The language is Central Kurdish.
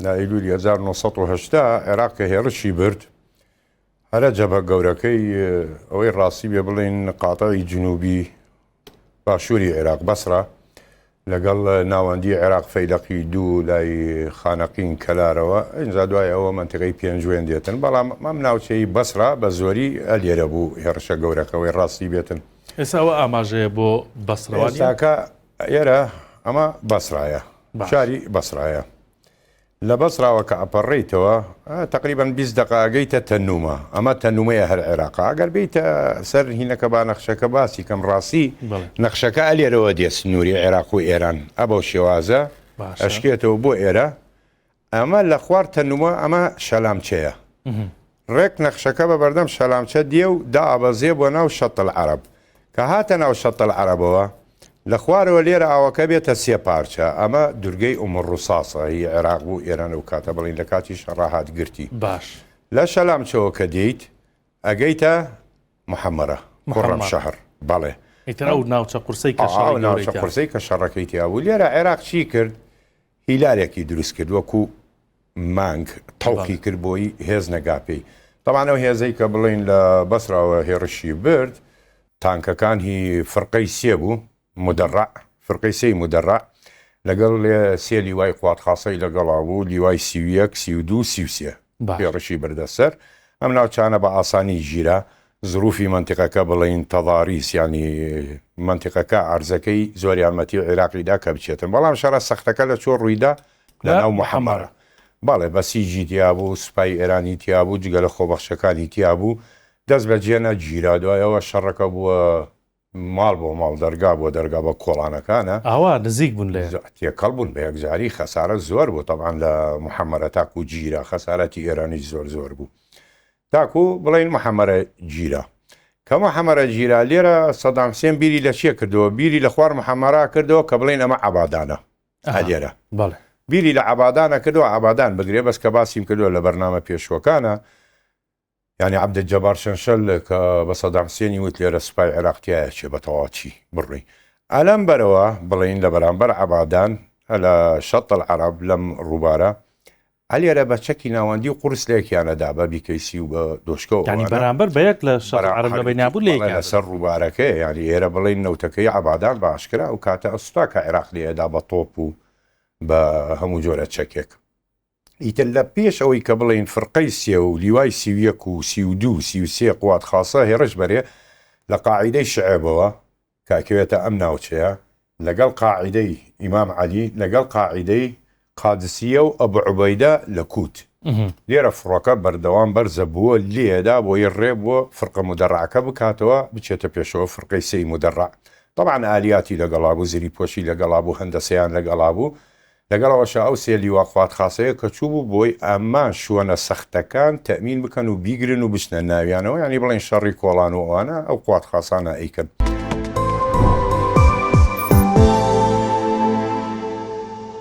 ئایلولی 1970 عێراق کە هێرشی برد هەرە جەبهە گەورەکەی ئەوەی ڕاستی بێ بڵێن قاتەعی جنوبی باشووری عێراق بەسرا لەگەڵ ناوەندی عێراق فەیلەقی دوو لای خانەقین کەلارەوە ئینجا دوای ئەوە منتیقەی پێنجوێن دێتن بەڵام ئەم ناوچەی بەسرا بە زۆری ئەلێرە بوو هێرشە گەورەکەەوەی ڕاستی بێتن. ئێستا ئەوە ئاماژەیە بۆ بەسڕەوە ئێستاکە ئێرە ئەمە بەسرایە شاری بەسرایە لە بەسراوە کە ئەپەڕێیتەوە تقریبان 20 دقائگەیتە تەنومە ئەمە تەنومەیە هەر عێراق ئەگەر بیتە سەر هینەکە با نەخشەکە باسی کەم ڕاستی نەخشەکە ئەلێرەوە دێ سنووری عێراق و ئێران ئەبەو شێوازە ئەشکێتەوە بۆ ئێرە ئەمە لە خوار تەنومە ئەمە شەلامچەیە ڕێک نەخشەکە بە بەردەم شەلامچە دێ و دائەبەزێ بۆ ناو شەتڵ عەرەب کە هاتە ناو شەتڵ عەرەبەوە لە خوارەوە لێرە ئاوەکە بێتە سێ پارچە ئەمە دورگەی ئومر ڕووساسە هی عێراق بوو ئێران و کاتە بڵین لە کاتی شەڕاهات گرتی باش لە شەلامچەوە کە دێیت ئەگەیتە محەممەرە کوڕەم شەهر بەڵێ ئەو ناوچە قورسەی ناوچە قورسەی کە شەڕەکەی تیا بوو لێرە عێراق چی کرد هیلارێکی دروست کرد وەکو مانگ تەوقی کرد بۆی هێز نەگاپەی تەمانە هێزەی کە بڵین لە بەسراوە هێڕشی برد تانکەکان هی فڕقەی سێ بوو مدەڕع فرقەی سێی مدەڕع لەگەڵ سێ لیوای قواتخاسەی لەگەڵا بوو لیوای 31 32 33 هێڕشی بردەسەر ئەم ناوچانە بە ئاسانی ژیرە زروفی منتیقەکە بڵین تەضاریس ینی منتیقەکە ئارزەکەی زۆر یارمەتی عێراقیدا کە بچێتن بەڵام شەڕە سەختەکە لە چۆ ڕوویدا لە ناو محەممەرە بەڵێ بەسیجی تیا بوو سوپای ئێرانی تیا بوو جگە لە خۆبەخشەکانی تیا بوو دەست بە جێنە گیرا دوایەوە شەڕەکە بووە ماڵ بۆ ماڵ دەرگا بۆ دەرگا بە کۆڵانەکانە ئاوا نزیک بوون لێ تێکەڵ بوون بە یەکجاری خەسارە زۆر بوو تەبان لە محەممەرە تاکو گیرە خەسارەتی ئێرانی زۆر بوو تاکو بڵین محەممەرە گیرە کە محەممەرە گیرا لێرە سەدام حوسێن بیری لە چیە کردەوە بیری لە خوار محەممەرا کردەوە کە بڵین ئەمە عەبادانە لێرە بیری لە عەبادانە کردەوە عەبادان بگرێ بەس کە باسیم کردووە لە بەرنامە پێشوەکانە یعنی عەبدولجەبار شەنشەل کە بە سەدام حوسێنی وت لێرە سوپای عێراقتیایە چێ بە تەواچی بڕی ئەلەم بەرەوە بڵین لە بەرامبەر عەبادان لە شەتڵ عەرەب لەم ڕووبارە ئەلێرە بە چەکی ناوەندی و قورس لێکیانەدا بە بیکەیسی و بە دۆشکەوە بەرامبەر بە یەک لە شەڕ عەرەب لە بەینابوو لەسەر ڕووبارەکە ینی ئێرە بڵین نەوتەکەی عەبادان باشکرا و کاتە ئەستا کە عێراق لێدا بە تۆپ و بە هەموو جۆرە چەکێک ئیتر لە پێش ئەوەی کە بڵین فرقەی سێ و لیوای 31 و 32 33 قوات خاسە هێرش بەرێ لە قاعیدەی شعێبەوە کاکەوێتە ئەم ناوچەیە لەگەڵ قاعیدەی ئیمام عەلی لەگەڵ قاعیدەی قادسیە و ئەبو عوبەیدە لە کووت لێرە فڕۆکە بەردەوام بەرزە بووە لێدا بۆی ڕێ بۆ فرقە مدەڕعەکە بکاتەوە بچێتە پێشەوە فرقەی سێی مدەڕع طبعا ئالیاتی لەگەڵا بوو زیری پۆشی لەگەڵا بوو هەندەسەیان لەگەڵا بوو لەگەڵەوەشە ئەو سێ لیوا خوات خاسەیە کە چوو بوو بۆی ئەمان شووەنە سەختەکان تەمین بکەن و بیگرن و بچنە ناویانەوە ینی بڵێن شەڕی کۆڵان و ئەوانە ئەو قوات خاسانە ئەیکەن.